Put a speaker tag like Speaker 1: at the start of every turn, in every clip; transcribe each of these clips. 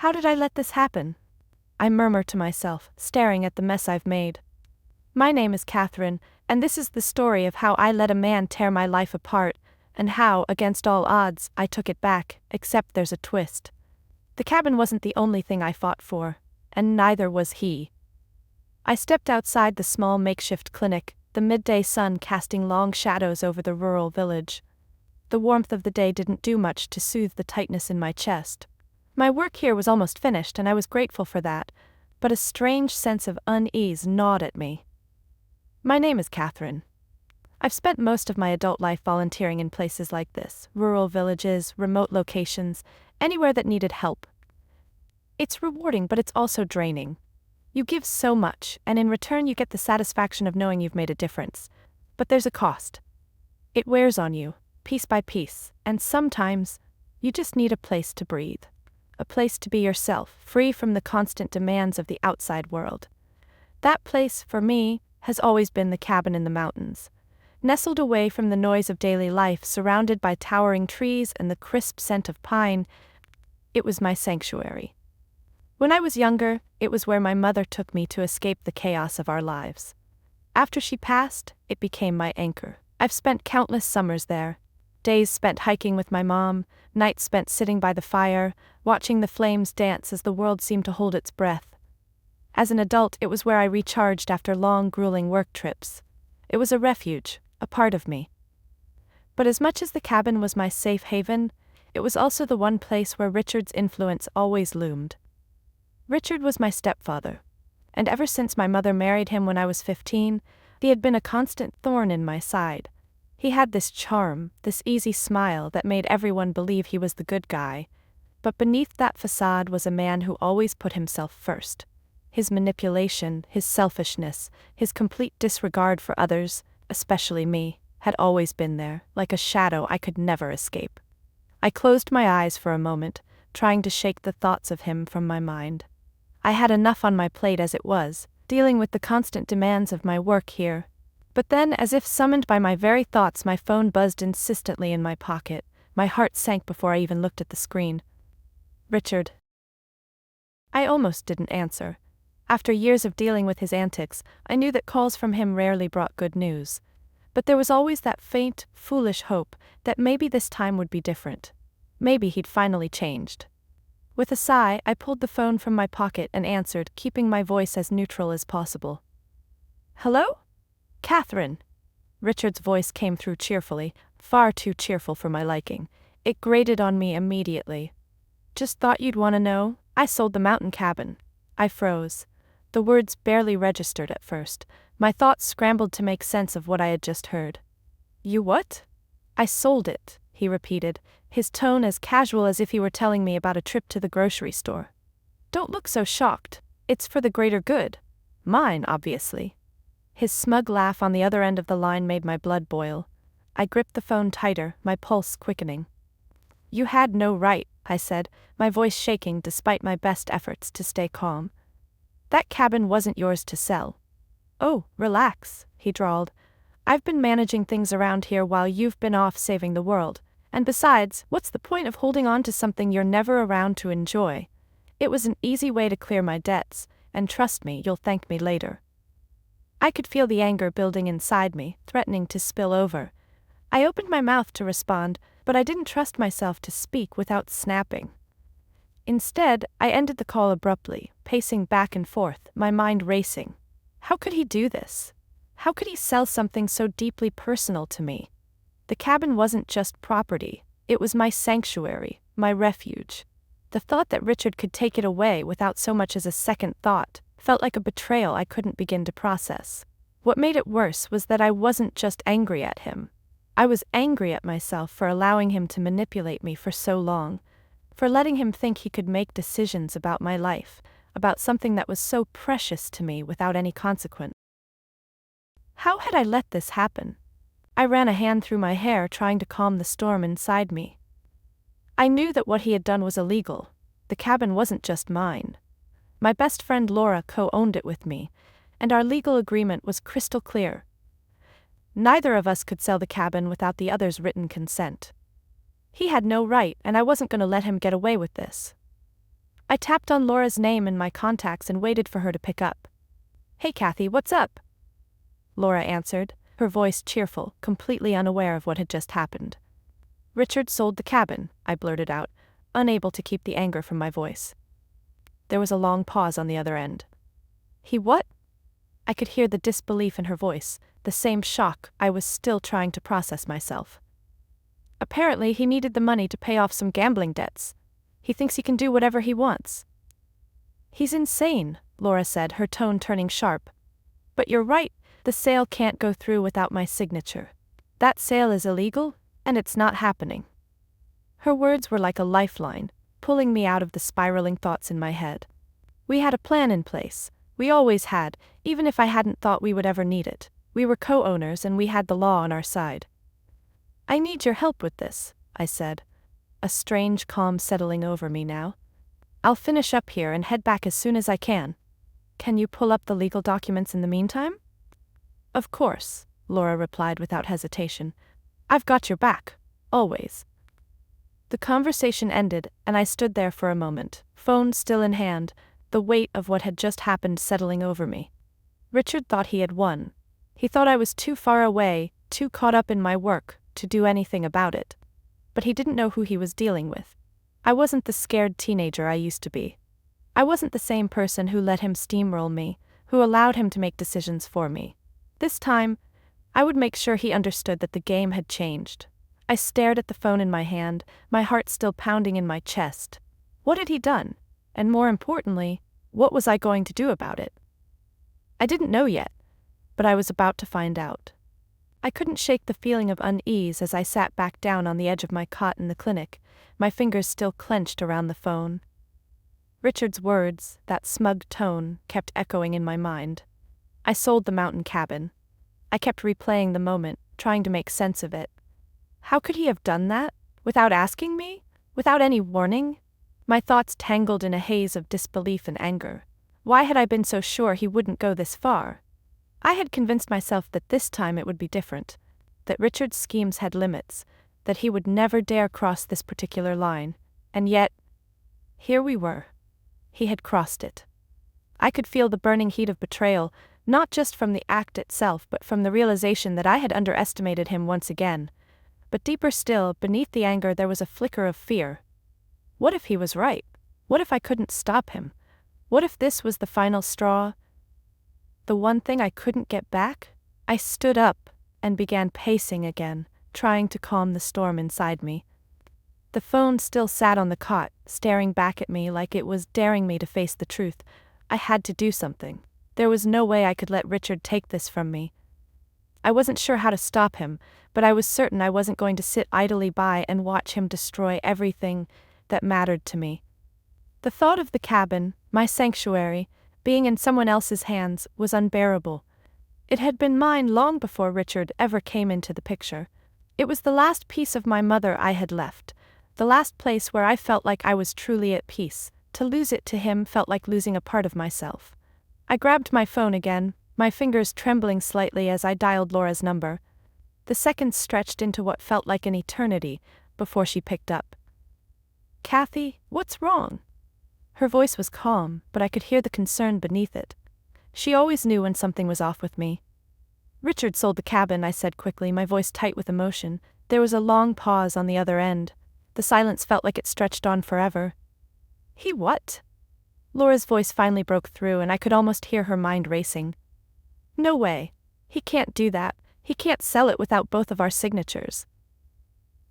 Speaker 1: How did I let this happen? I murmur to myself, staring at the mess I've made. My name is Catherine, and this is the story of how I let a man tear my life apart, and how, against all odds, I took it back, except there's a twist. The cabin wasn't the only thing I fought for, and neither was he. I stepped outside the small makeshift clinic, the midday sun casting long shadows over the rural village. The warmth of the day didn't do much to soothe the tightness in my chest. My work here was almost finished, and I was grateful for that, but a strange sense of unease gnawed at me. My name is Catherine. I've spent most of my adult life volunteering in places like this, rural villages, remote locations, anywhere that needed help. It's rewarding, but it's also draining. You give so much, and in return you get the satisfaction of knowing you've made a difference. But there's a cost. It wears on you, piece by piece, and sometimes you just need a place to breathe. A place to be yourself, free from the constant demands of the outside world. That place, for me, has always been the cabin in the mountains. Nestled away from the noise of daily life, surrounded by towering trees and the crisp scent of pine, it was my sanctuary. When I was younger, it was where my mother took me to escape the chaos of our lives. After she passed, it became my anchor. I've spent countless summers there. Days spent hiking with my mom, nights spent sitting by the fire, watching the flames dance as the world seemed to hold its breath. As an adult, it was where I recharged after long, grueling work trips. It was a refuge, a part of me. But as much as the cabin was my safe haven, it was also the one place where Richard's influence always loomed. Richard was my stepfather, and ever since my mother married him when I was 15, he had been a constant thorn in my side. He had this charm, this easy smile that made everyone believe he was the good guy, but beneath that facade was a man who always put himself first. His manipulation, his selfishness, his complete disregard for others, especially me, had always been there, like a shadow I could never escape. I closed my eyes for a moment, trying to shake the thoughts of him from my mind. I had enough on my plate as it was, dealing with the constant demands of my work here. But then, as if summoned by my very thoughts, my phone buzzed insistently in my pocket. My heart sank before I even looked at the screen. Richard. I almost didn't answer. After years of dealing with his antics, I knew that calls from him rarely brought good news. But there was always that faint, foolish hope that maybe this time would be different. Maybe he'd finally changed. With a sigh, I pulled the phone from my pocket and answered, keeping my voice as neutral as possible. Hello? Catherine. Richard's voice came through cheerfully, far too cheerful for my liking. It grated on me immediately. Just thought you'd want to know, I sold the mountain cabin. I froze. The words barely registered at first. My thoughts scrambled to make sense of what I had just heard. You what? I sold it, he repeated, his tone as casual as if he were telling me about a trip to the grocery store. Don't look so shocked. It's for the greater good. Mine, obviously. His smug laugh on the other end of the line made my blood boil. I gripped the phone tighter, my pulse quickening. You had no right, I said, my voice shaking despite my best efforts to stay calm. That cabin wasn't yours to sell. Oh, relax, he drawled. I've been managing things around here while you've been off saving the world. And besides, what's the point of holding on to something you're never around to enjoy? It was an easy way to clear my debts, and trust me, you'll thank me later. I could feel the anger building inside me, threatening to spill over. I opened my mouth to respond, but I didn't trust myself to speak without snapping. Instead, I ended the call abruptly, pacing back and forth, my mind racing. How could he do this? How could he sell something so deeply personal to me? The cabin wasn't just property, it was my sanctuary, my refuge. The thought that Richard could take it away without so much as a second thought felt like a betrayal I couldn't begin to process. What made it worse was that I wasn't just angry at him. I was angry at myself for allowing him to manipulate me for so long, for letting him think he could make decisions about my life, about something that was so precious to me without any consequence. How had I let this happen? I ran a hand through my hair, trying to calm the storm inside me. I knew that what he had done was illegal. The cabin wasn't just mine. My best friend Laura co-owned it with me, and our legal agreement was crystal clear. Neither of us could sell the cabin without the other's written consent. He had no right, and I wasn't going to let him get away with this. I tapped on Laura's name in my contacts and waited for her to pick up. "Hey Kathy, what's up?" Laura answered, her voice cheerful, completely unaware of what had just happened. "Richard sold the cabin," I blurted out, unable to keep the anger from my voice. There was a long pause on the other end. "He what?" I could hear the disbelief in her voice, the same shock I was still trying to process myself. "Apparently he needed the money to pay off some gambling debts. He thinks he can do whatever he wants." "He's insane," Laura said, her tone turning sharp. "But you're right, the sale can't go through without my signature. That sale is illegal, and it's not happening." Her words were like a lifeline, pulling me out of the spiraling thoughts in my head. We had a plan in place. We always had, even if I hadn't thought we would ever need it. We were co-owners and we had the law on our side. "I need your help with this," I said, a strange calm settling over me now. "I'll finish up here and head back as soon as I can. Can you pull up the legal documents in the meantime?" "Of course," Laura replied without hesitation. "I've got your back, always." The conversation ended, and I stood there for a moment, phone still in hand, the weight of what had just happened settling over me. Richard thought he had won. He thought I was too far away, too caught up in my work, to do anything about it. But he didn't know who he was dealing with. I wasn't the scared teenager I used to be. I wasn't the same person who let him steamroll me, who allowed him to make decisions for me. This time, I would make sure he understood that the game had changed. I stared at the phone in my hand, my heart still pounding in my chest. What had he done? And more importantly, what was I going to do about it? I didn't know yet, but I was about to find out. I couldn't shake the feeling of unease as I sat back down on the edge of my cot in the clinic, my fingers still clenched around the phone. Richard's words, that smug tone, kept echoing in my mind. I sold the mountain cabin. I kept replaying the moment, trying to make sense of it. How could he have done that? Without asking me? Without any warning? My thoughts tangled in a haze of disbelief and anger. Why had I been so sure he wouldn't go this far? I had convinced myself that this time it would be different, that Richard's schemes had limits, that he would never dare cross this particular line, and yet, here we were. He had crossed it. I could feel the burning heat of betrayal, not just from the act itself but from the realization that I had underestimated him once again. But deeper still, beneath the anger there was a flicker of fear. What if he was right? What if I couldn't stop him? What if this was the final straw? The one thing I couldn't get back? I stood up and began pacing again, trying to calm the storm inside me. The phone still sat on the cot, staring back at me like it was daring me to face the truth. I had to do something. There was no way I could let Richard take this from me. I wasn't sure how to stop him, but I was certain I wasn't going to sit idly by and watch him destroy everything that mattered to me. The thought of the cabin, my sanctuary, being in someone else's hands was unbearable. It had been mine long before Richard ever came into the picture. It was the last piece of my mother I had left, the last place where I felt like I was truly at peace. To lose it to him felt like losing a part of myself. I grabbed my phone again, my fingers trembling slightly as I dialed Laura's number. The seconds stretched into what felt like an eternity before she picked up. "Kathy, what's wrong?" Her voice was calm, but I could hear the concern beneath it. She always knew when something was off with me. "Richard sold the cabin," I said quickly, my voice tight with emotion. There was a long pause on the other end. The silence felt like it stretched on forever. "He what?" Laura's voice finally broke through, and I could almost hear her mind racing. "No way. He can't do that. He can't sell it without both of our signatures."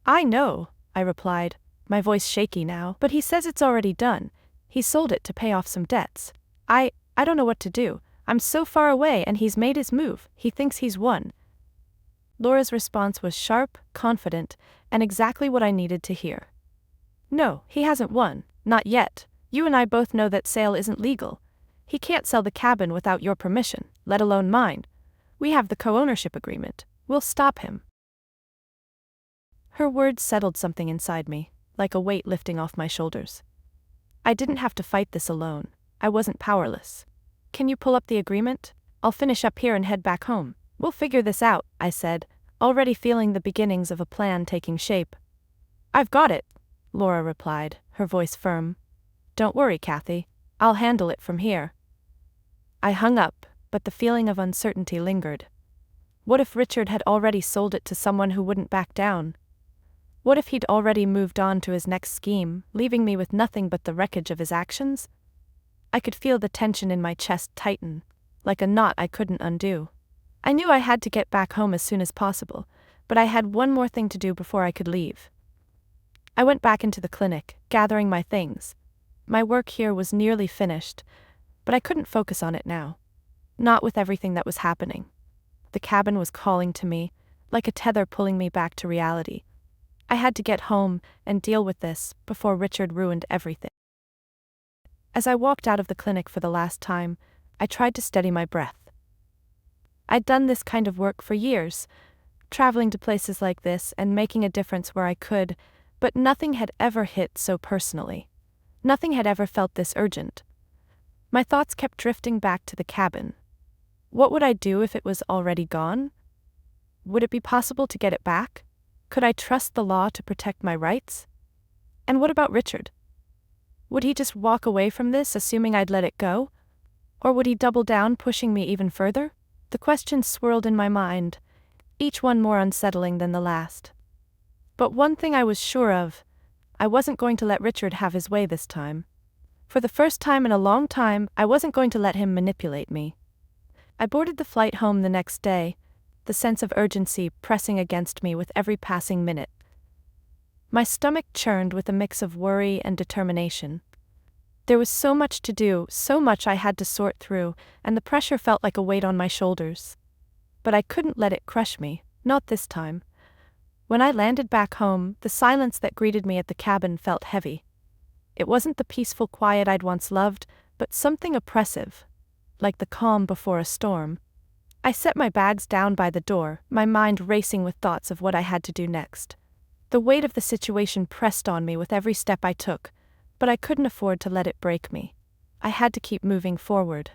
Speaker 1: "I know," I replied, my voice shaky now, "but he says it's already done. He sold it to pay off some debts. I don't know what to do. I'm so far away and he's made his move. He thinks he's won." Laura's response was sharp, confident, and exactly what I needed to hear. "No, he hasn't won. Not yet. You and I both know that sale isn't legal. He can't sell the cabin without your permission, let alone mine. We have the co-ownership agreement. We'll stop him." Her words settled something inside me, like a weight lifting off my shoulders. I didn't have to fight this alone. I wasn't powerless. "Can you pull up the agreement? I'll finish up here and head back home. We'll figure this out," I said, already feeling the beginnings of a plan taking shape. "I've got it," Laura replied, her voice firm. Don't worry, Kathy. I'll handle it from here. I hung up, but the feeling of uncertainty lingered. What if Richard had already sold it to someone who wouldn't back down? What if he'd already moved on to his next scheme, leaving me with nothing but the wreckage of his actions? I could feel the tension in my chest tighten, like a knot I couldn't undo. I knew I had to get back home as soon as possible, but I had one more thing to do before I could leave. I went back into the clinic, gathering my things. My work here was nearly finished, but I couldn't focus on it now. Not with everything that was happening. The cabin was calling to me, like a tether pulling me back to reality. I had to get home and deal with this before Richard ruined everything. As I walked out of the clinic for the last time, I tried to steady my breath. I'd done this kind of work for years, traveling to places like this and making a difference where I could, but nothing had ever hit so personally. Nothing had ever felt this urgent. My thoughts kept drifting back to the cabin. What would I do if it was already gone? Would it be possible to get it back? Could I trust the law to protect my rights? And what about Richard? Would he just walk away from this, assuming I'd let it go? Or would he double down, pushing me even further? The questions swirled in my mind, each one more unsettling than the last. But one thing I was sure of, I wasn't going to let Richard have his way this time. For the first time in a long time, I wasn't going to let him manipulate me. I boarded the flight home the next day, the sense of urgency pressing against me with every passing minute. My stomach churned with a mix of worry and determination. There was so much to do, so much I had to sort through, and the pressure felt like a weight on my shoulders. But I couldn't let it crush me, not this time. When I landed back home, the silence that greeted me at the cabin felt heavy. It wasn't the peaceful quiet I'd once loved, but something oppressive, like the calm before a storm. I set my bags down by the door, my mind racing with thoughts of what I had to do next. The weight of the situation pressed on me with every step I took, but I couldn't afford to let it break me. I had to keep moving forward.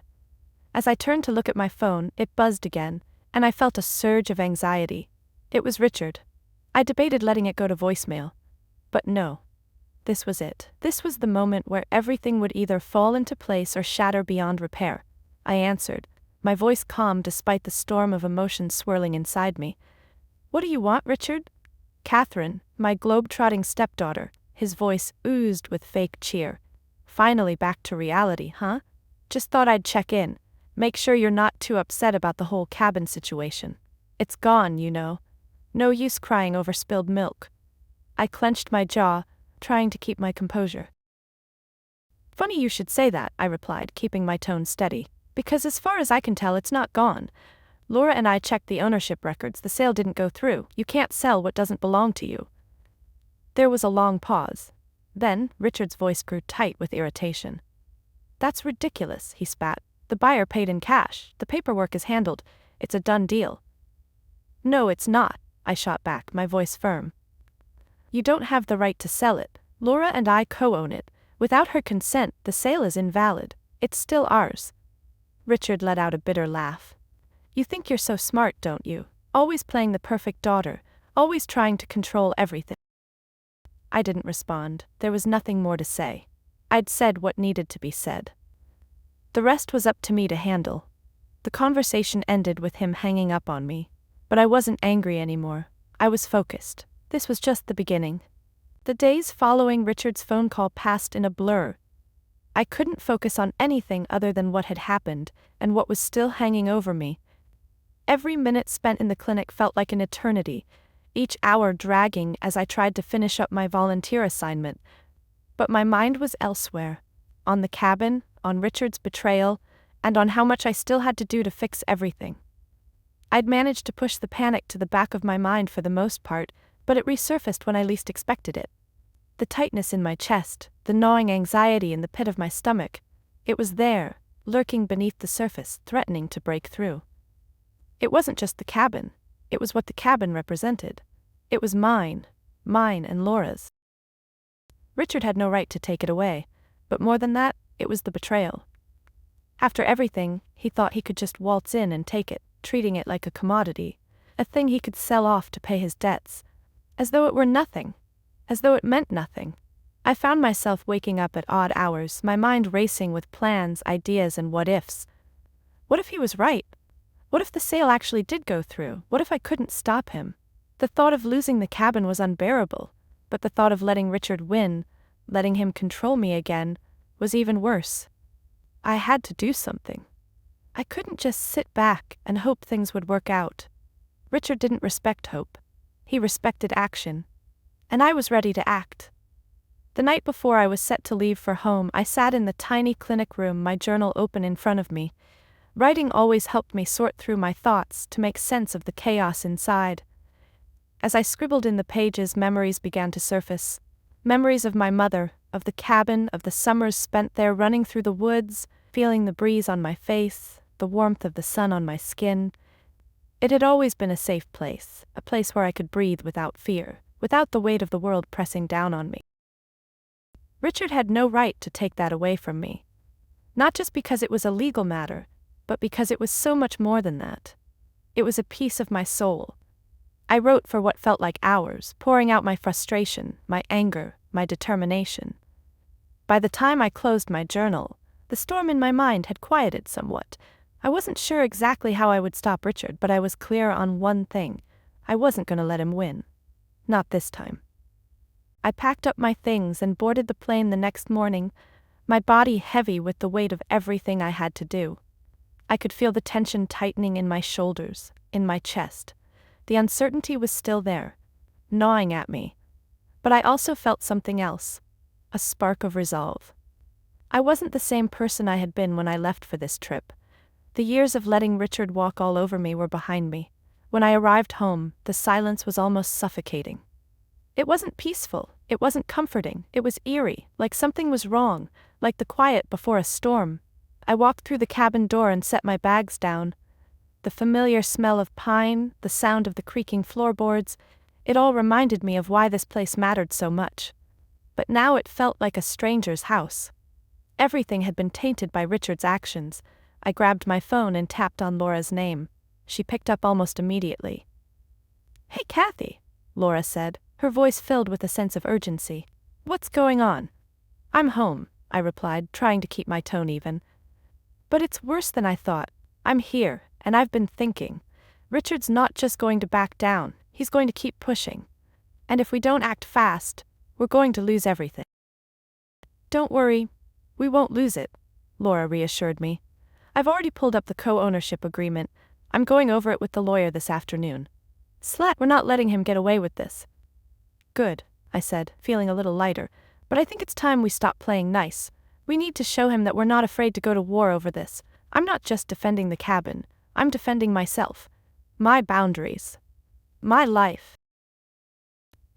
Speaker 1: As I turned to look at my phone, it buzzed again, and I felt a surge of anxiety. It was Richard. I debated letting it go to voicemail. But no. This was it. This was the moment where everything would either fall into place or shatter beyond repair. I answered, my voice calm despite the storm of emotions swirling inside me. What do you want, Richard? Catherine, my globe-trotting stepdaughter. His voice oozed with fake cheer. Finally back to reality, huh? Just thought I'd check in. Make sure you're not too upset about the whole cabin situation. It's gone, you know. No use crying over spilled milk. I clenched my jaw, trying to keep my composure. Funny you should say that, I replied, keeping my tone steady. Because as far as I can tell, it's not gone. Laura and I checked the ownership records. The sale didn't go through. You can't sell what doesn't belong to you. There was a long pause. Then, Richard's voice grew tight with irritation. That's ridiculous, he spat. The buyer paid in cash. The paperwork is handled. It's a done deal. No, it's not, I shot back, my voice firm. You don't have the right to sell it. Laura and I co-own it. Without her consent, the sale is invalid. It's still ours. Richard let out a bitter laugh. You think you're so smart, don't you? Always playing the perfect daughter, always trying to control everything. I didn't respond. There was nothing more to say. I'd said what needed to be said. The rest was up to me to handle. The conversation ended with him hanging up on me. But I wasn't angry anymore. I was focused. This was just the beginning. The days following Richard's phone call passed in a blur. I couldn't focus on anything other than what had happened and what was still hanging over me. Every minute spent in the clinic felt like an eternity, each hour dragging as I tried to finish up my volunteer assignment. But my mind was elsewhere, on the cabin, on Richard's betrayal, and on how much I still had to do to fix everything. I'd managed to push the panic to the back of my mind for the most part, but it resurfaced when I least expected it. The tightness in my chest, the gnawing anxiety in the pit of my stomach, it was there, lurking beneath the surface, threatening to break through. It wasn't just the cabin, it was what the cabin represented. It was mine and Laura's. Richard had no right to take it away, but more than that, it was the betrayal. After everything, he thought he could just waltz in and take it, treating it like a commodity, a thing he could sell off to pay his debts, as though it were nothing, as though it meant nothing. I found myself waking up at odd hours, my mind racing with plans, ideas, and what-ifs. What if he was right? What if the sale actually did go through? What if I couldn't stop him? The thought of losing the cabin was unbearable, but the thought of letting Richard win, letting him control me again, was even worse. I had to do something. I couldn't just sit back and hope things would work out. Richard didn't respect hope. He respected action. And I was ready to act. The night before I was set to leave for home, I sat in the tiny clinic room, my journal open in front of me. Writing always helped me sort through my thoughts to make sense of the chaos inside. As I scribbled in the pages, memories began to surface. Memories of my mother, of the cabin, of the summers spent there running through the woods, feeling the breeze on my face, the warmth of the sun on my skin. It had always been a safe place, a place where I could breathe without fear, without the weight of the world pressing down on me. Richard had no right to take that away from me. Not just because it was a legal matter, but because it was so much more than that. It was a piece of my soul. I wrote for what felt like hours, pouring out my frustration, my anger, my determination. By the time I closed my journal, the storm in my mind had quieted somewhat. I wasn't sure exactly how I would stop Richard, but I was clear on one thing. I wasn't going to let him win. Not this time. I packed up my things and boarded the plane the next morning, my body heavy with the weight of everything I had to do. I could feel the tension tightening in my shoulders, in my chest. The uncertainty was still there, gnawing at me. But I also felt something else, a spark of resolve. I wasn't the same person I had been when I left for this trip. The years of letting Richard walk all over me were behind me. When I arrived home, the silence was almost suffocating. It wasn't peaceful, it wasn't comforting, it was eerie, like something was wrong, like the quiet before a storm. I walked through the cabin door and set my bags down. The familiar smell of pine, the sound of the creaking floorboards, it all reminded me of why this place mattered so much. But now it felt like a stranger's house. Everything had been tainted by Richard's actions. I grabbed my phone and tapped on Laura's name. She picked up almost immediately. "Hey, Kathy," Laura said, her voice filled with a sense of urgency. "What's going on?" "I'm home," I replied, trying to keep my tone even. "But it's worse than I thought. I'm here, and I've been thinking. Richard's not just going to back down, he's going to keep pushing. And if we don't act fast, we're going to lose everything." "Don't worry, we won't lose it," Laura reassured me. "I've already pulled up the co-ownership agreement. I'm going over it with the lawyer this afternoon. We're not letting him get away with this." "Good," I said, feeling a little lighter, "but I think it's time we stop playing nice. We need to show him that we're not afraid to go to war over this. I'm not just defending the cabin, I'm defending myself. My boundaries. My life."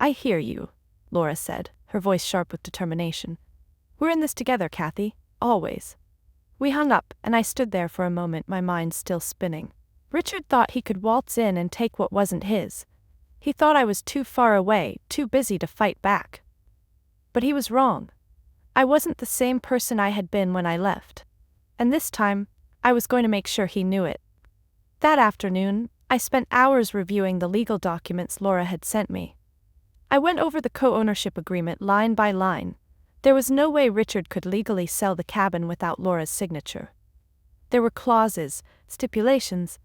Speaker 1: "I hear you," Laura said, her voice sharp with determination. "We're in this together, Kathy, always." We hung up, and I stood there for a moment, my mind still spinning. Richard thought he could waltz in and take what wasn't his. He thought I was too far away, too busy to fight back. But he was wrong. I wasn't the same person I had been when I left. And this time, I was going to make sure he knew it. That afternoon, I spent hours reviewing the legal documents Laura had sent me. I went over the co-ownership agreement line by line. There was no way Richard could legally sell the cabin without Laura's signature. There were clauses, stipulations.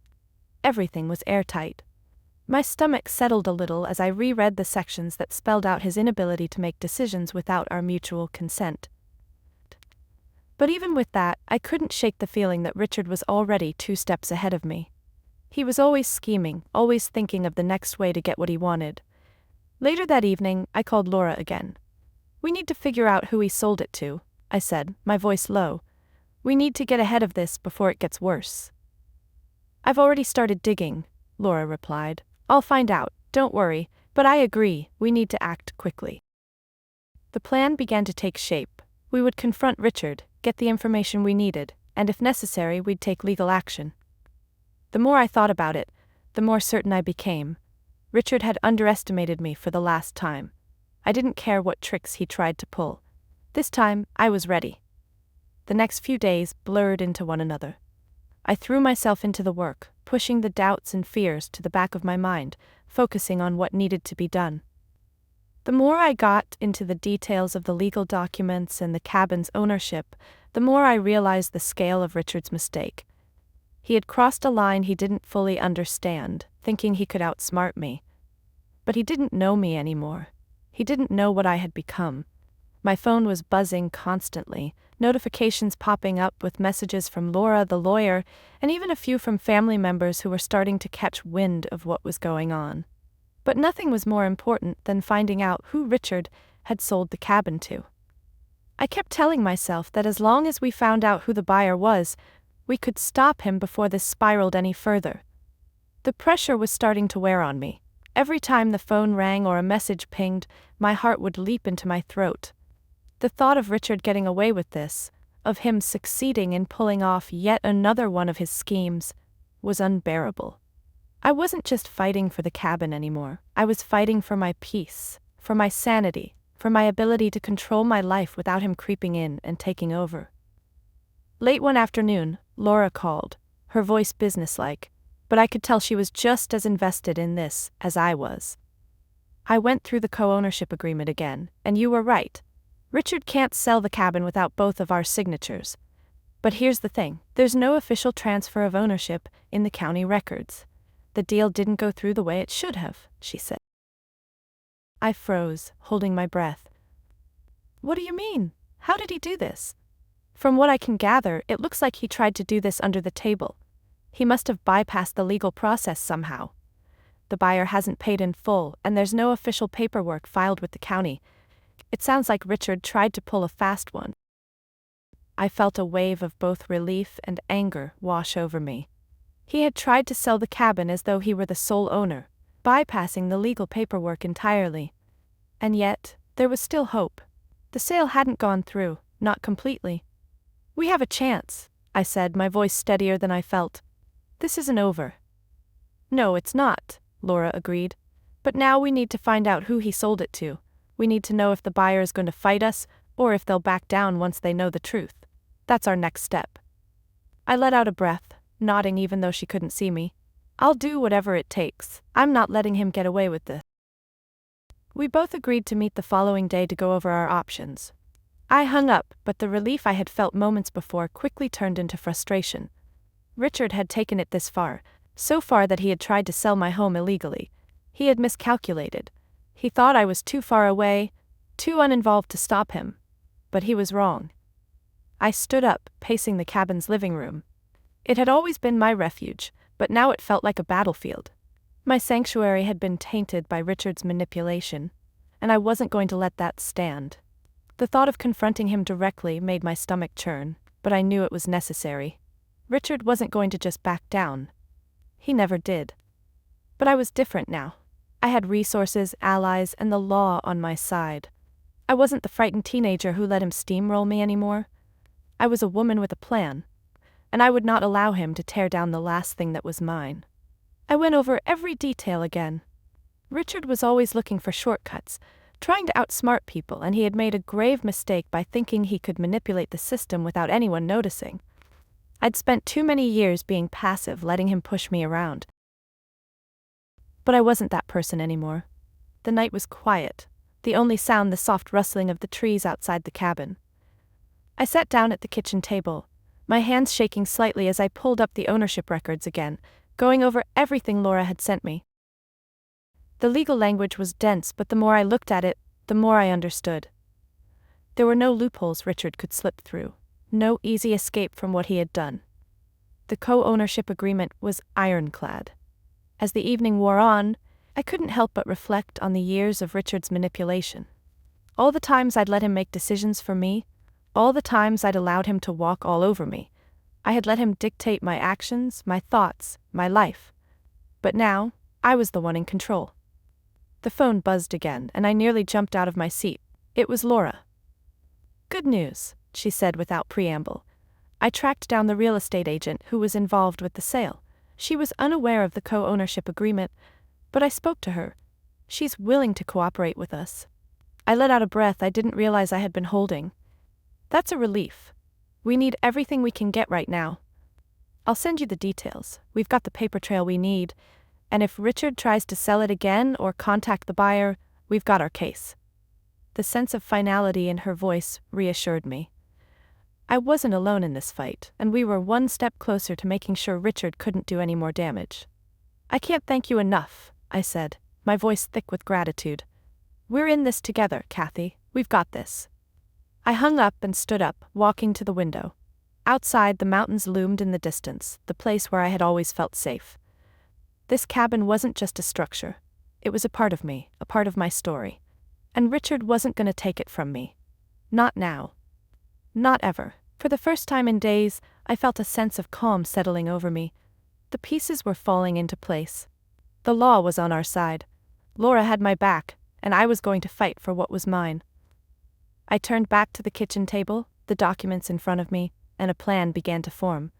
Speaker 1: Everything was airtight. My stomach settled a little as I reread the sections that spelled out his inability to make decisions without our mutual consent. But even with that, I couldn't shake the feeling that Richard was already 2 steps ahead of me. He was always scheming, always thinking of the next way to get what he wanted. Later that evening, I called Laura again. "We need to figure out who he sold it to," I said, my voice low. "We need to get ahead of this before it gets worse." "I've already started digging," Laura replied. "I'll find out, don't worry, but I agree, we need to act quickly." The plan began to take shape. We would confront Richard, get the information we needed, and if necessary, we'd take legal action. The more I thought about it, the more certain I became. Richard had underestimated me for the last time. I didn't care what tricks he tried to pull. This time, I was ready. The next few days blurred into one another. I threw myself into the work, pushing the doubts and fears to the back of my mind, focusing on what needed to be done. The more I got into the details of the legal documents and the cabin's ownership, the more I realized the scale of Richard's mistake. He had crossed a line he didn't fully understand, thinking he could outsmart me. But he didn't know me anymore. He didn't know what I had become. My phone was buzzing constantly, notifications popping up with messages from Laura, the lawyer, and even a few from family members who were starting to catch wind of what was going on. But nothing was more important than finding out who Richard had sold the cabin to. I kept telling myself that as long as we found out who the buyer was, we could stop him before this spiraled any further. The pressure was starting to wear on me. Every time the phone rang or a message pinged, my heart would leap into my throat. The thought of Richard getting away with this, of him succeeding in pulling off yet another one of his schemes, was unbearable. I wasn't just fighting for the cabin anymore. I was fighting for my peace, for my sanity, for my ability to control my life without him creeping in and taking over. Late one afternoon, Laura called, her voice businesslike, but I could tell she was just as invested in this as I was. I went through the co-ownership agreement again, and you were right. Richard can't sell the cabin without both of our signatures. But here's the thing, there's no official transfer of ownership in the county records. The deal didn't go through the way it should have, she said. I froze, holding my breath. What do you mean? How did he do this? From what I can gather, it looks like he tried to do this under the table. He must have bypassed the legal process somehow. The buyer hasn't paid in full, and there's no official paperwork filed with the county. It sounds like Richard tried to pull a fast one. I felt a wave of both relief and anger wash over me. He had tried to sell the cabin as though he were the sole owner, bypassing the legal paperwork entirely. And yet, there was still hope. The sale hadn't gone through, not completely. We have a chance, I said, my voice steadier than I felt. This isn't over. No, it's not, Laura agreed. But now we need to find out who he sold it to. We need to know if the buyer is going to fight us, or if they'll back down once they know the truth. That's our next step. I let out a breath, nodding even though she couldn't see me. I'll do whatever it takes. I'm not letting him get away with this. We both agreed to meet the following day to go over our options. I hung up, but the relief I had felt moments before quickly turned into frustration. Richard had taken it this far, so far that he had tried to sell my home illegally. He had miscalculated. He thought I was too far away, too uninvolved to stop him. But he was wrong. I stood up, pacing the cabin's living room. It had always been my refuge, but now it felt like a battlefield. My sanctuary had been tainted by Richard's manipulation, and I wasn't going to let that stand. The thought of confronting him directly made my stomach churn, but I knew it was necessary. Richard wasn't going to just back down. He never did. But I was different now. I had resources, allies, and the law on my side. I wasn't the frightened teenager who let him steamroll me anymore. I was a woman with a plan, and I would not allow him to tear down the last thing that was mine. I went over every detail again. Richard was always looking for shortcuts, trying to outsmart people, and he had made a grave mistake by thinking he could manipulate the system without anyone noticing. I'd spent too many years being passive, letting him push me around. But I wasn't that person anymore. The night was quiet, the only sound the soft rustling of the trees outside the cabin. I sat down at the kitchen table, my hands shaking slightly as I pulled up the ownership records again, going over everything Laura had sent me. The legal language was dense, but the more I looked at it, the more I understood. There were no loopholes Richard could slip through, no easy escape from what he had done. The co-ownership agreement was ironclad. As the evening wore on, I couldn't help but reflect on the years of Richard's manipulation. All the times I'd let him make decisions for me, all the times I'd allowed him to walk all over me. I had let him dictate my actions, my thoughts, my life. But now, I was the one in control. The phone buzzed again, and I nearly jumped out of my seat. It was Laura. "Good news," she said without preamble. I tracked down the real estate agent who was involved with the sale. She was unaware of the co-ownership agreement, but I spoke to her. She's willing to cooperate with us. I let out a breath I didn't realize I had been holding. That's a relief. We need everything we can get right now. I'll send you the details. We've got the paper trail we need, and if Richard tries to sell it again or contact the buyer, We've got our case." The sense of finality in her voice reassured me. I wasn't alone in this fight, and we were one step closer to making sure Richard couldn't do any more damage. "I can't thank you enough," I said, my voice thick with gratitude. "We're in this together, Kathy. We've got this." I hung up and stood up, walking to the window. Outside, the mountains loomed in the distance, the place where I had always felt safe. This cabin wasn't just a structure. It was a part of me, a part of my story. And Richard wasn't going to take it from me. Not now. Not ever. For the first time in days, I felt a sense of calm settling over me. The pieces were falling into place. The law was on our side. Laura had my back, and I was going to fight for what was mine. I turned back to the kitchen table, the documents in front of me, and a plan began to form.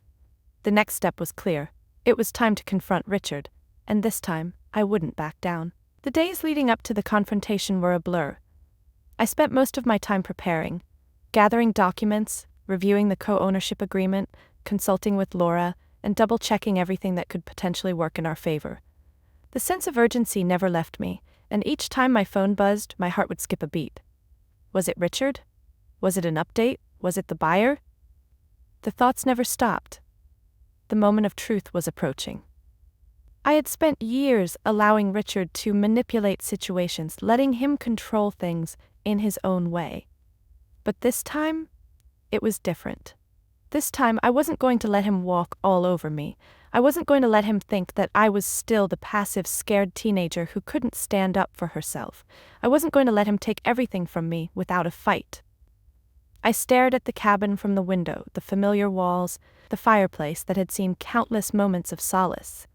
Speaker 1: The next step was clear. It was time to confront Richard, and this time, I wouldn't back down. The days leading up to the confrontation were a blur. I spent most of my time preparing, gathering documents, reviewing the co-ownership agreement, consulting with Laura, and double-checking everything that could potentially work in our favor. The sense of urgency never left me, and each time my phone buzzed, my heart would skip a beat. Was it Richard? Was it an update? Was it the buyer? The thoughts never stopped. The moment of truth was approaching. I had spent years allowing Richard to manipulate situations, letting him control things in his own way. But this time, it was different. This time, I wasn't going to let him walk all over me. I wasn't going to let him think that I was still the passive, scared teenager who couldn't stand up for herself. I wasn't going to let him take everything from me without a fight. I stared at the cabin from the window, the familiar walls, the fireplace that had seen countless moments of solace.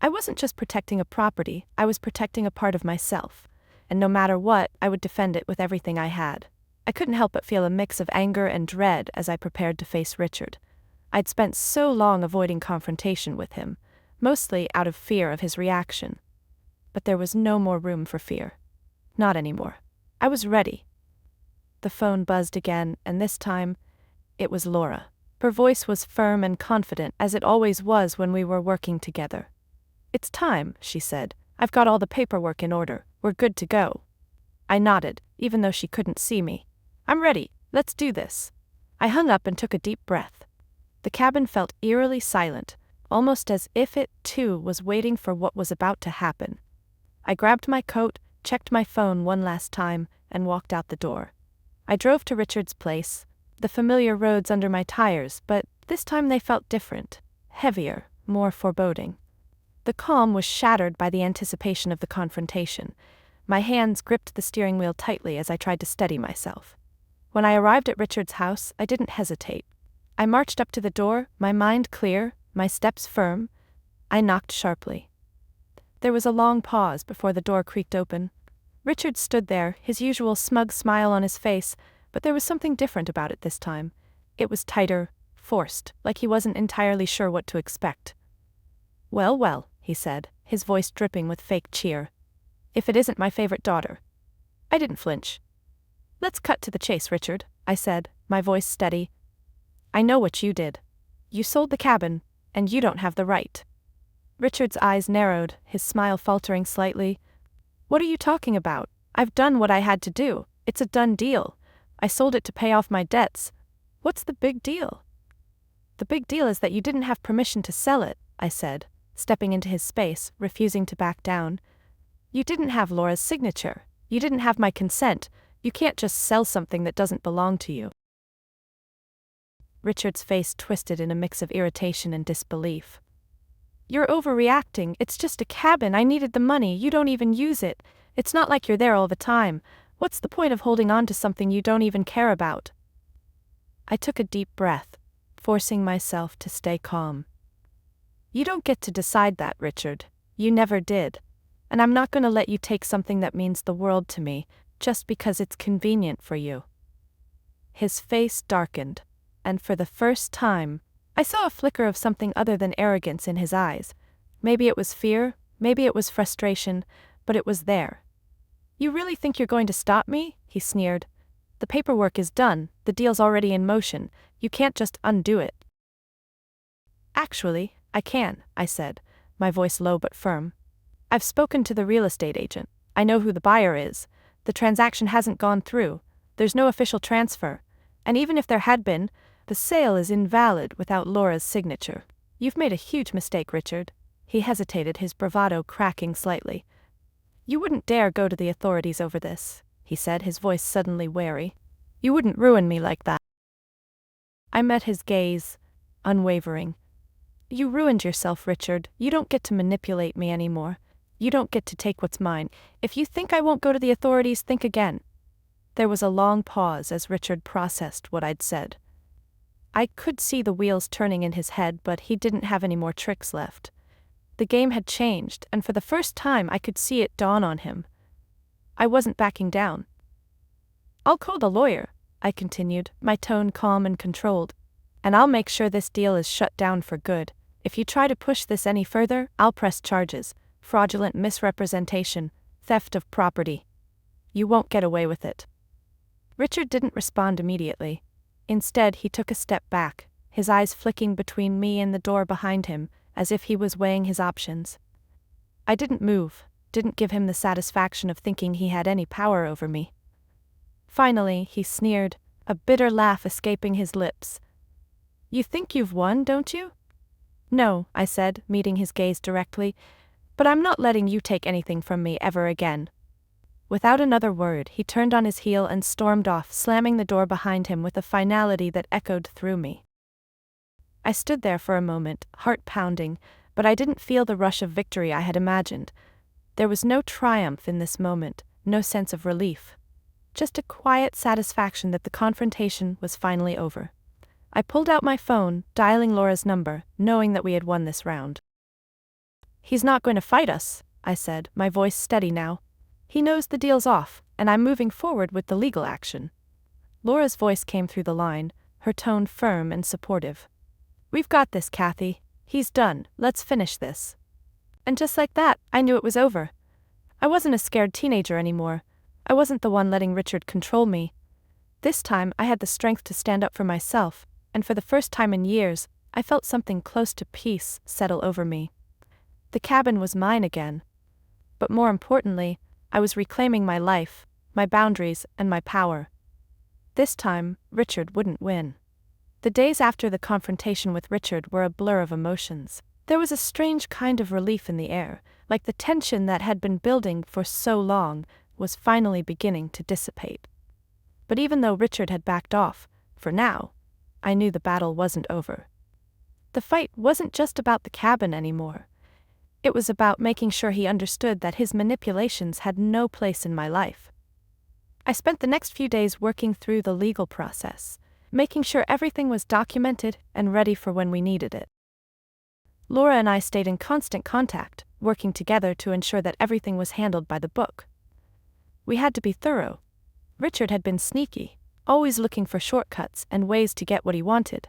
Speaker 1: I wasn't just protecting a property, I was protecting a part of myself, and no matter what, I would defend it with everything I had. I couldn't help but feel a mix of anger and dread as I prepared to face Richard. I'd spent so long avoiding confrontation with him, mostly out of fear of his reaction. But there was no more room for fear. Not anymore. I was ready. The phone buzzed again, and this time, it was Laura. Her voice was firm and confident, as it always was when we were working together. "It's time," she said. "I've got all the paperwork in order. We're good to go." I nodded, even though she couldn't see me. "I'm ready. Let's do this." I hung up and took a deep breath. The cabin felt eerily silent, almost as if it, too, was waiting for what was about to happen. I grabbed my coat, checked my phone one last time, and walked out the door. I drove to Richard's place, the familiar roads under my tires, but this time they felt different, heavier, more foreboding. The calm was shattered by the anticipation of the confrontation. My hands gripped the steering wheel tightly as I tried to steady myself. When I arrived at Richard's house, I didn't hesitate. I marched up to the door, my mind clear, my steps firm. I knocked sharply. There was a long pause before the door creaked open. Richard stood there, his usual smug smile on his face, but there was something different about it this time. It was tighter, forced, like he wasn't entirely sure what to expect. "Well, well," he said, his voice dripping with fake cheer. "If it isn't my favorite daughter." I didn't flinch. "Let's cut to the chase, Richard," I said, my voice steady. "I know what you did. You sold the cabin, and you don't have the right." Richard's eyes narrowed, his smile faltering slightly. "What are you talking about? I've done what I had to do. It's a done deal. I sold it to pay off my debts. What's the big deal?" "The big deal is that you didn't have permission to sell it," I said, stepping into his space, refusing to back down. "You didn't have Laura's signature. You didn't have my consent. You can't just sell something that doesn't belong to you." Richard's face twisted in a mix of irritation and disbelief. "You're overreacting. It's just a cabin. I needed the money. You don't even use it. It's not like you're there all the time. What's the point of holding on to something you don't even care about?" I took a deep breath, forcing myself to stay calm. "You don't get to decide that, Richard. You never did. And I'm not going to let you take something that means the world to me, just because it's convenient for you." His face darkened, and for the first time, I saw a flicker of something other than arrogance in his eyes. Maybe it was fear, maybe it was frustration, but it was there. "You really think you're going to stop me?" he sneered. "The paperwork is done, the deal's already in motion, you can't just undo it." "Actually, I can," I said, my voice low but firm. "I've spoken to the real estate agent. I know who the buyer is. The transaction hasn't gone through. There's no official transfer. And even if there had been, the sale is invalid without Laura's signature. You've made a huge mistake, Richard. He hesitated, his bravado cracking slightly. You wouldn't dare go to the authorities over this, he said, his voice suddenly wary. You wouldn't ruin me like that. I met his gaze, unwavering. You ruined yourself, Richard. You don't get to manipulate me anymore. You don't get to take what's mine. If you think I won't go to the authorities, think again. There was a long pause as Richard processed what I'd said. I could see the wheels turning in his head, but he didn't have any more tricks left. The game had changed, and for the first time I could see it dawn on him. I wasn't backing down. I'll call the lawyer, I continued, my tone calm and controlled. And I'll make sure this deal is shut down for good. If you try to push this any further, I'll press charges: fraudulent misrepresentation, theft of property. You won't get away with it. Richard didn't respond immediately. Instead, he took a step back, his eyes flicking between me and the door behind him, as if he was weighing his options. I didn't move, didn't give him the satisfaction of thinking he had any power over me. Finally, he sneered, a bitter laugh escaping his lips. You think you've won, don't you? No, I said, meeting his gaze directly, but I'm not letting you take anything from me ever again. Without another word, he turned on his heel and stormed off, slamming the door behind him with a finality that echoed through me. I stood there for a moment, heart pounding, but I didn't feel the rush of victory I had imagined. There was no triumph in this moment, no sense of relief. Just a quiet satisfaction that the confrontation was finally over. I pulled out my phone, dialing Laura's number, knowing that we had won this round. He's not going to fight us, I said, my voice steady now. He knows the deal's off, and I'm moving forward with the legal action. Laura's voice came through the line, her tone firm and supportive. We've got this, Kathy. He's done. Let's finish this. And just like that, I knew it was over. I wasn't a scared teenager anymore. I wasn't the one letting Richard control me. This time, I had the strength to stand up for myself, and for the first time in years, I felt something close to peace settle over me. The cabin was mine again. But more importantly, I was reclaiming my life, my boundaries, and my power. This time, Richard wouldn't win. The days after the confrontation with Richard were a blur of emotions. There was a strange kind of relief in the air, like the tension that had been building for so long was finally beginning to dissipate. But even though Richard had backed off, for now, I knew the battle wasn't over. The fight wasn't just about the cabin anymore. It was about making sure he understood that his manipulations had no place in my life. I spent the next few days working through the legal process, making sure everything was documented and ready for when we needed it. Laura and I stayed in constant contact, working together to ensure that everything was handled by the book. We had to be thorough. Richard had been sneaky, always looking for shortcuts and ways to get what he wanted.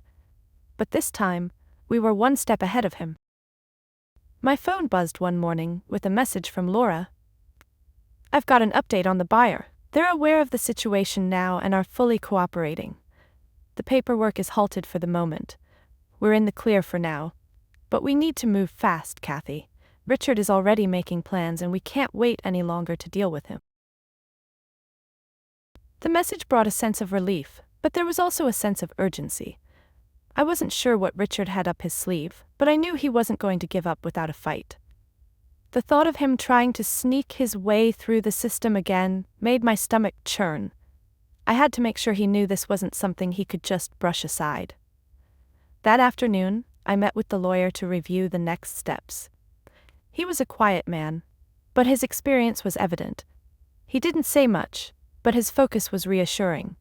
Speaker 1: But this time, we were one step ahead of him. My phone buzzed one morning with a message from Laura. I've got an update on the buyer. They're aware of the situation now and are fully cooperating. The paperwork is halted for the moment. We're in the clear for now. But we need to move fast, Kathy. Richard is already making plans and we can't wait any longer to deal with him. The message brought a sense of relief, but there was also a sense of urgency. I wasn't sure what Richard had up his sleeve, but I knew he wasn't going to give up without a fight. The thought of him trying to sneak his way through the system again made my stomach churn. I had to make sure he knew this wasn't something he could just brush aside. That afternoon, I met with the lawyer to review the next steps. He was a quiet man, but his experience was evident. He didn't say much, but his focus was reassuring.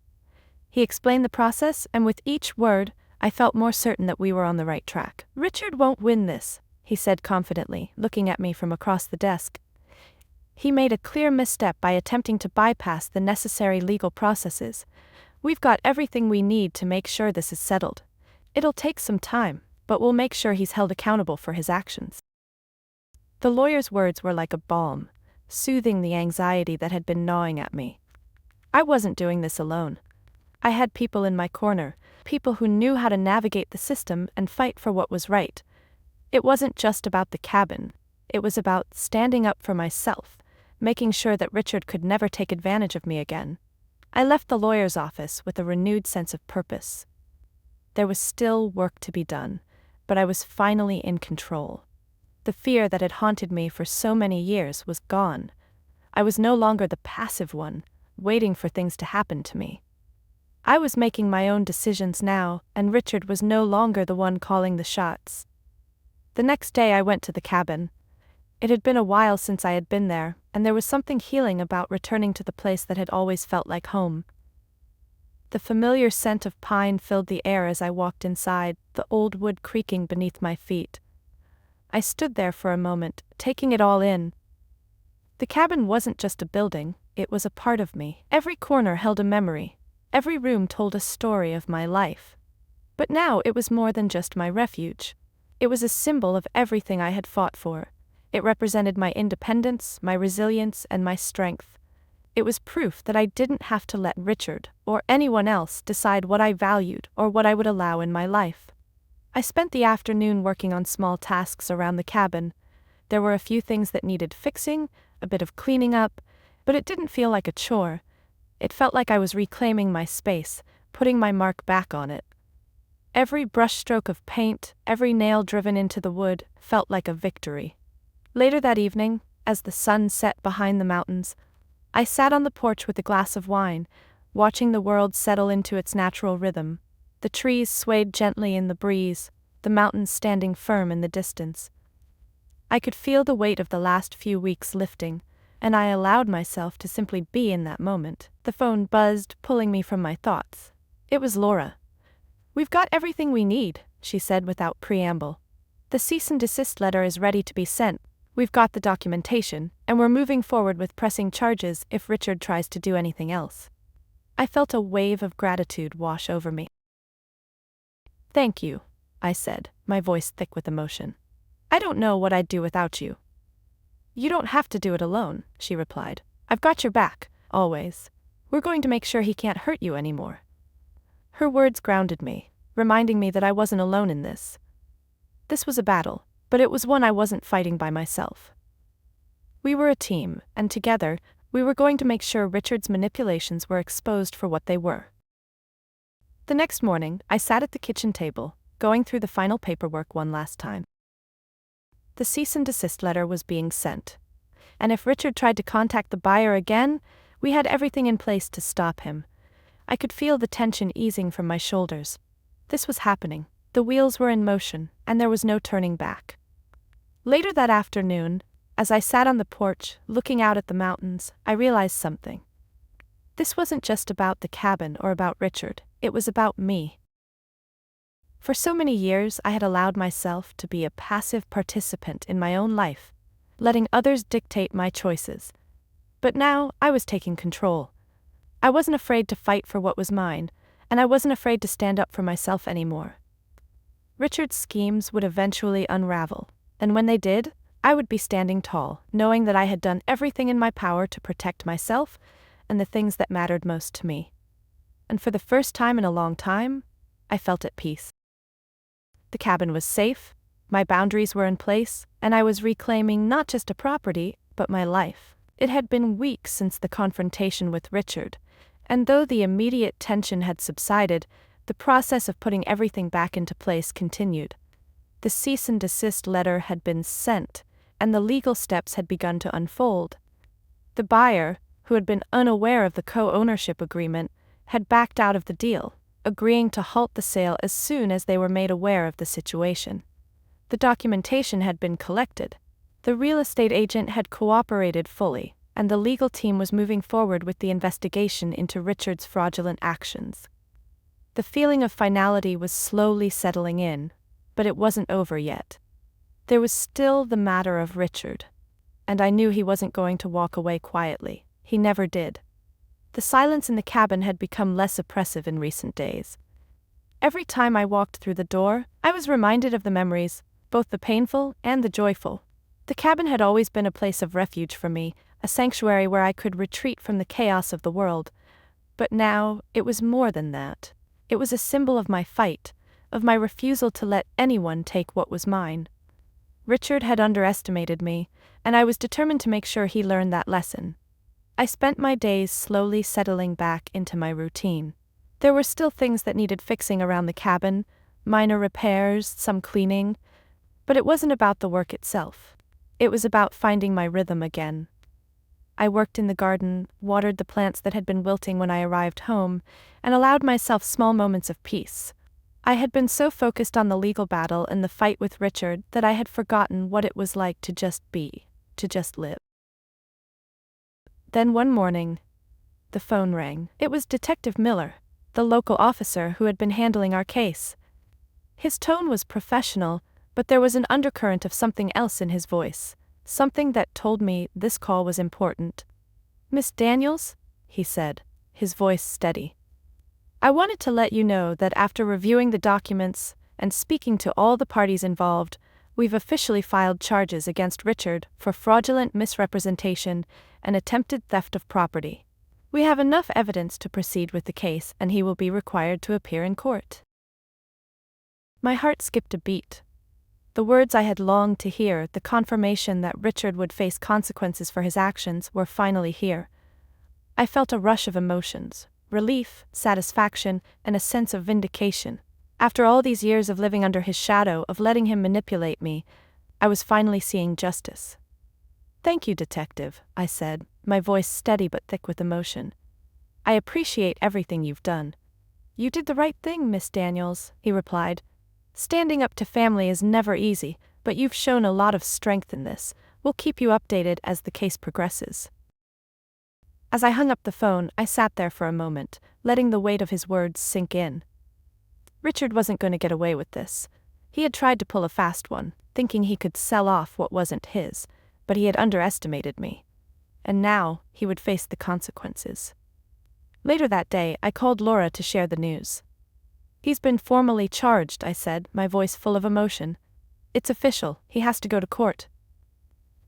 Speaker 1: He explained the process, and with each word, I felt more certain that we were on the right track. Richard won't win this, he said confidently, looking at me from across the desk. He made a clear misstep by attempting to bypass the necessary legal processes. We've got everything we need to make sure this is settled. It'll take some time, but we'll make sure he's held accountable for his actions. The lawyer's words were like a balm, soothing the anxiety that had been gnawing at me. I wasn't doing this alone. I had people in my corner, people who knew how to navigate the system and fight for what was right. It wasn't just about the cabin. It was about standing up for myself, making sure that Richard could never take advantage of me again. I left the lawyer's office with a renewed sense of purpose. There was still work to be done, but I was finally in control. The fear that had haunted me for so many years was gone. I was no longer the passive one, waiting for things to happen to me. I was making my own decisions now, and Richard was no longer the one calling the shots. The next day I went to the cabin. It had been a while since I had been there, and there was something healing about returning to the place that had always felt like home. The familiar scent of pine filled the air as I walked inside, the old wood creaking beneath my feet. I stood there for a moment, taking it all in. The cabin wasn't just a building, it was a part of me. Every corner held a memory. Every room told a story of my life. But now it was more than just my refuge. It was a symbol of everything I had fought for. It represented my independence, my resilience, and my strength. It was proof that I didn't have to let Richard, or anyone else, decide what I valued or what I would allow in my life. I spent the afternoon working on small tasks around the cabin. There were a few things that needed fixing, a bit of cleaning up, but it didn't feel like a chore. It felt like I was reclaiming my space, putting my mark back on it. Every brushstroke of paint, every nail driven into the wood, felt like a victory. Later that evening, as the sun set behind the mountains, I sat on the porch with a glass of wine, watching the world settle into its natural rhythm. The trees swayed gently in the breeze, the mountains standing firm in the distance. I could feel the weight of the last few weeks lifting, and I allowed myself to simply be in that moment. The phone buzzed, pulling me from my thoughts. It was Laura. "We've got everything we need," she said without preamble. "The cease and desist letter is ready to be sent. We've got the documentation, and we're moving forward with pressing charges if Richard tries to do anything else." I felt a wave of gratitude wash over me. "Thank you," I said, my voice thick with emotion. "I don't know what I'd do without you." "You don't have to do it alone," she replied. "I've got your back, always. We're going to make sure he can't hurt you anymore." Her words grounded me, reminding me that I wasn't alone in this. This was a battle, but it was one I wasn't fighting by myself. We were a team, and together, we were going to make sure Richard's manipulations were exposed for what they were. The next morning, I sat at the kitchen table, going through the final paperwork one last time. The cease and desist letter was being sent, and if Richard tried to contact the buyer again, we had everything in place to stop him. I could feel the tension easing from my shoulders. This was happening. The wheels were in motion, and there was no turning back. Later that afternoon, as I sat on the porch, looking out at the mountains, I realized something. This wasn't just about the cabin or about Richard, it was about me. For so many years, I had allowed myself to be a passive participant in my own life, letting others dictate my choices. But now, I was taking control. I wasn't afraid to fight for what was mine, and I wasn't afraid to stand up for myself anymore. Richard's schemes would eventually unravel, and when they did, I would be standing tall, knowing that I had done everything in my power to protect myself and the things that mattered most to me. And for the first time in a long time, I felt at peace. The cabin was safe, my boundaries were in place, and I was reclaiming not just a property, but my life. It had been weeks since the confrontation with Richard, and though the immediate tension had subsided, the process of putting everything back into place continued. The cease and desist letter had been sent, and the legal steps had begun to unfold. The buyer, who had been unaware of the co-ownership agreement, had backed out of the deal, agreeing to halt the sale as soon as they were made aware of the situation. The documentation had been collected. The real estate agent had cooperated fully, and the legal team was moving forward with the investigation into Richard's fraudulent actions. The feeling of finality was slowly settling in, but it wasn't over yet. There was still the matter of Richard, and I knew he wasn't going to walk away quietly. He never did. The silence in the cabin had become less oppressive in recent days. Every time I walked through the door, I was reminded of the memories, both the painful and the joyful. The cabin had always been a place of refuge for me, a sanctuary where I could retreat from the chaos of the world. But now, it was more than that. It was a symbol of my fight, of my refusal to let anyone take what was mine. Richard had underestimated me, and I was determined to make sure he learned that lesson. I spent my days slowly settling back into my routine. There were still things that needed fixing around the cabin, minor repairs, some cleaning, but it wasn't about the work itself. It was about finding my rhythm again. I worked in the garden, watered the plants that had been wilting when I arrived home, and allowed myself small moments of peace. I had been so focused on the legal battle and the fight with Richard that I had forgotten what it was like to just be, to just live. Then one morning, the phone rang. It was Detective Miller, the local officer who had been handling our case. His tone was professional, but there was an undercurrent of something else in his voice, something that told me this call was important. "Miss Daniels?" he said, his voice steady. "I wanted to let you know that after reviewing the documents and speaking to all the parties involved, we've officially filed charges against Richard for fraudulent misrepresentation and attempted theft of property. We have enough evidence to proceed with the case, and he will be required to appear in court." My heart skipped a beat. The words I had longed to hear, the confirmation that Richard would face consequences for his actions, were finally here. I felt a rush of emotions: relief, satisfaction, and a sense of vindication. After all these years of living under his shadow, of letting him manipulate me, I was finally seeing justice. "Thank you, Detective," I said, my voice steady but thick with emotion. "I appreciate everything you've done." "You did the right thing, Miss Daniels," he replied. "Standing up to family is never easy, but you've shown a lot of strength in this. We'll keep you updated as the case progresses." As I hung up the phone, I sat there for a moment, letting the weight of his words sink in. Richard wasn't going to get away with this. He had tried to pull a fast one, thinking he could sell off what wasn't his, but he had underestimated me. And now, he would face the consequences. Later that day, I called Laura to share the news. "He's been formally charged," I said, my voice full of emotion. "It's official, he has to go to court."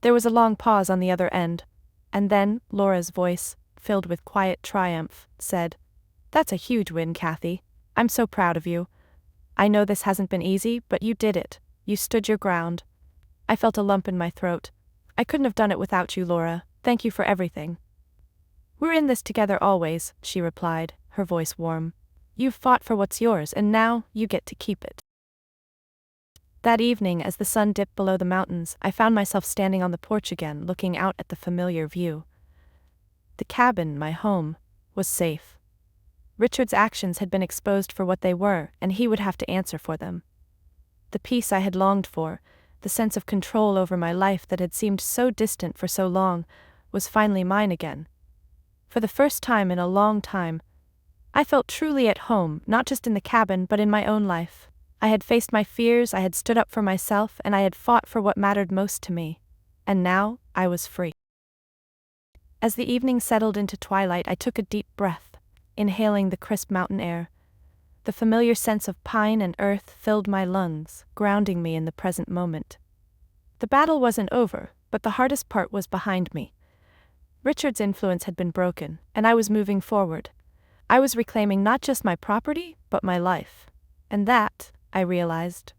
Speaker 1: There was a long pause on the other end, and then Laura's voice, filled with quiet triumph, said, "That's a huge win, Kathy. I'm so proud of you. I know this hasn't been easy, but you did it. You stood your ground." I felt a lump in my throat. "I couldn't have done it without you, Laura. Thank you for everything." "We're in this together always," she replied, her voice warm. "You've fought for what's yours, and now you get to keep it." That evening, as the sun dipped below the mountains, I found myself standing on the porch again, looking out at the familiar view. The cabin, my home, was safe. Richard's actions had been exposed for what they were, and he would have to answer for them. The peace I had longed for, the sense of control over my life that had seemed so distant for so long, was finally mine again. For the first time in a long time, I felt truly at home, not just in the cabin but in my own life. I had faced my fears, I had stood up for myself, and I had fought for what mattered most to me. And now, I was free. As the evening settled into twilight, I took a deep breath, inhaling the crisp mountain air. The familiar sense of pine and earth filled my lungs, grounding me in the present moment. The battle wasn't over, but the hardest part was behind me. Richard's influence had been broken, and I was moving forward. I was reclaiming not just my property, but my life. And that, I realized,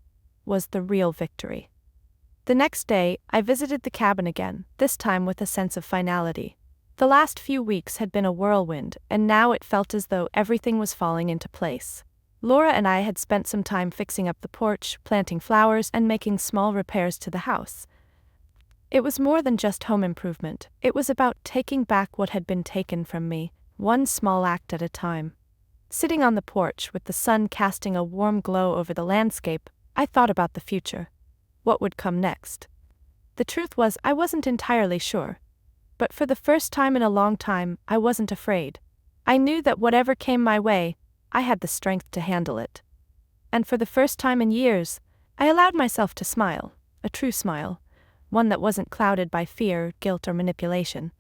Speaker 1: was the real victory. The next day, I visited the cabin again, this time with a sense of finality. The last few weeks had been a whirlwind, and now it felt as though everything was falling into place. Laura and I had spent some time fixing up the porch, planting flowers, and making small repairs to the house. It was more than just home improvement. It was about taking back what had been taken from me, one small act at a time. Sitting on the porch with the sun casting a warm glow over the landscape, I thought about the future. What would come next? The truth was, I wasn't entirely sure. But for the first time in a long time, I wasn't afraid. I knew that whatever came my way, I had the strength to handle it. And for the first time in years, I allowed myself to smile, a true smile, one that wasn't clouded by fear, guilt, or manipulation.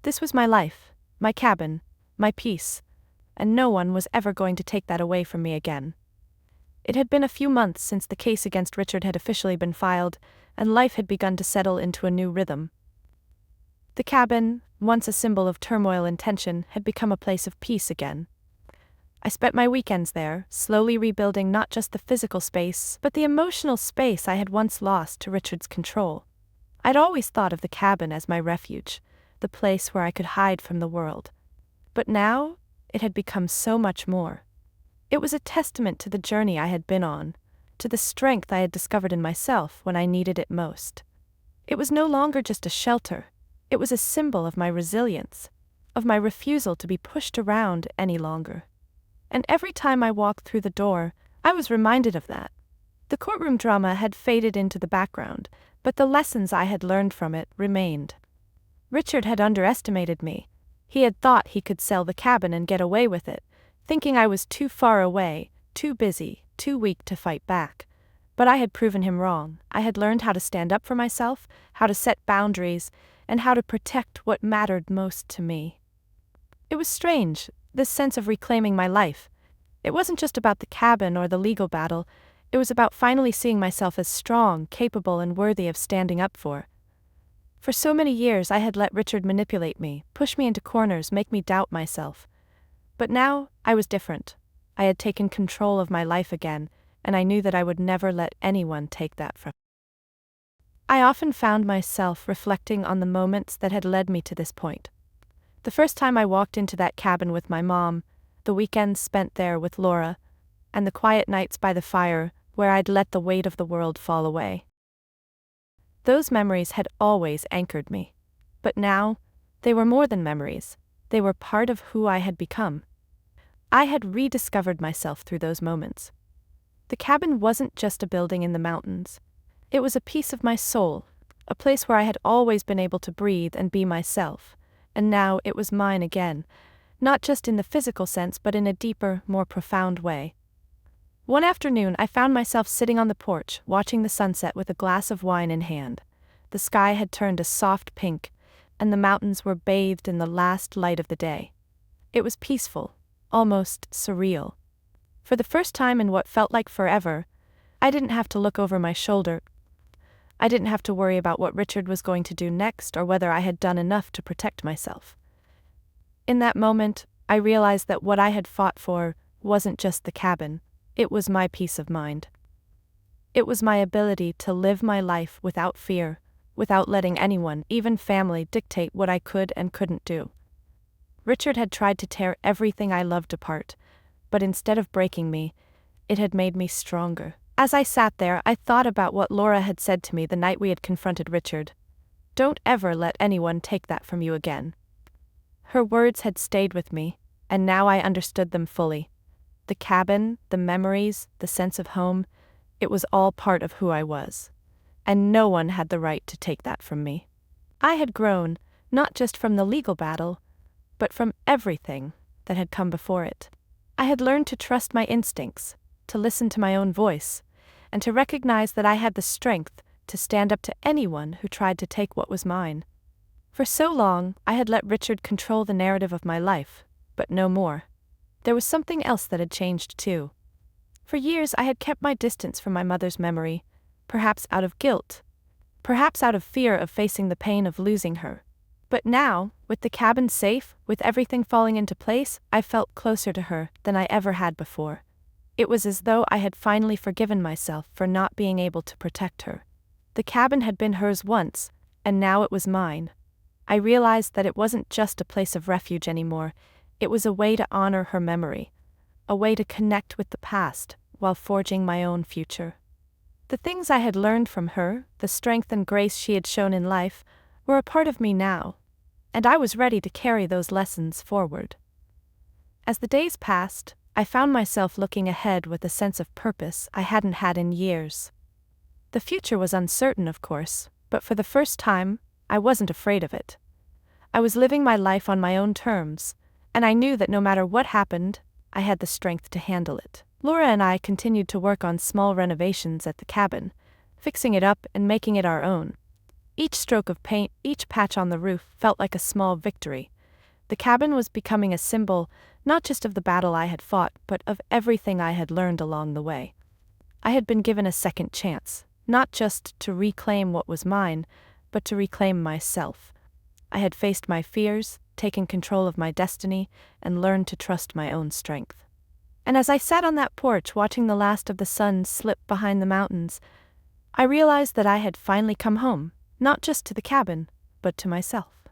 Speaker 1: This was my life, my cabin, my peace, and no one was ever going to take that away from me again. It had been a few months since the case against Richard had officially been filed, and life had begun to settle into a new rhythm. The cabin, once a symbol of turmoil and tension, had become a place of peace again. I spent my weekends there, slowly rebuilding not just the physical space, but the emotional space I had once lost to Richard's control. I'd always thought of the cabin as my refuge, the place where I could hide from the world. But now, it had become so much more. It was a testament to the journey I had been on, to the strength I had discovered in myself when I needed it most. It was no longer just a shelter, it was a symbol of my resilience, of my refusal to be pushed around any longer. And every time I walked through the door, I was reminded of that. The courtroom drama had faded into the background, but the lessons I had learned from it remained. Richard had underestimated me. He had thought he could sell the cabin and get away with it, thinking I was too far away, too busy, too weak to fight back. But I had proven him wrong. I had learned how to stand up for myself, how to set boundaries, and how to protect what mattered most to me. It was strange, this sense of reclaiming my life. It wasn't just about the cabin or the legal battle, it was about finally seeing myself as strong, capable, and worthy of standing up for. For so many years I had let Richard manipulate me, push me into corners, make me doubt myself. But now, I was different. I had taken control of my life again, and I knew that I would never let anyone take that from me. I often found myself reflecting on the moments that had led me to this point. The first time I walked into that cabin with my mom, the weekends spent there with Laura, and the quiet nights by the fire where I'd let the weight of the world fall away. Those memories had always anchored me. But now, they were more than memories. They were part of who I had become. I had rediscovered myself through those moments. The cabin wasn't just a building in the mountains. It was a piece of my soul, a place where I had always been able to breathe and be myself, and now it was mine again, not just in the physical sense but in a deeper, more profound way. One afternoon I found myself sitting on the porch, watching the sunset with a glass of wine in hand. The sky had turned a soft pink, and the mountains were bathed in the last light of the day. It was peaceful, almost surreal. For the first time in what felt like forever, I didn't have to look over my shoulder. I didn't have to worry about what Richard was going to do next or whether I had done enough to protect myself. In that moment, I realized that what I had fought for wasn't just the cabin, it was my peace of mind. It was my ability to live my life without fear, without letting anyone, even family, dictate what I could and couldn't do. Richard had tried to tear everything I loved apart, but instead of breaking me, it had made me stronger. As I sat there, I thought about what Laura had said to me the night we had confronted Richard. Don't ever let anyone take that from you again. Her words had stayed with me, and now I understood them fully. The cabin, the memories, the sense of home, it was all part of who I was. And no one had the right to take that from me. I had grown, not just from the legal battle, but from everything that had come before it. I had learned to trust my instincts, to listen to my own voice, and to recognize that I had the strength to stand up to anyone who tried to take what was mine. For so long, I had let Richard control the narrative of my life, but no more. There was something else that had changed too. For years I had kept my distance from my mother's memory, perhaps out of guilt, perhaps out of fear of facing the pain of losing her. But now, with the cabin safe, with everything falling into place, I felt closer to her than I ever had before. It was as though I had finally forgiven myself for not being able to protect her. The cabin had been hers once, and now it was mine. I realized that it wasn't just a place of refuge anymore, it was a way to honor her memory, a way to connect with the past while forging my own future. The things I had learned from her, the strength and grace she had shown in life, were a part of me now, and I was ready to carry those lessons forward. As the days passed, I found myself looking ahead with a sense of purpose I hadn't had in years. The future was uncertain, of course, but for the first time, I wasn't afraid of it. I was living my life on my own terms, and I knew that no matter what happened, I had the strength to handle it. Laura and I continued to work on small renovations at the cabin, fixing it up and making it our own. Each stroke of paint, each patch on the roof felt like a small victory. The cabin was becoming a symbol, not just of the battle I had fought, but of everything I had learned along the way. I had been given a second chance, not just to reclaim what was mine, but to reclaim myself. I had faced my fears, taken control of my destiny, and learned to trust my own strength. And as I sat on that porch watching the last of the sun slip behind the mountains, I realized that I had finally come home, not just to the cabin, but to myself.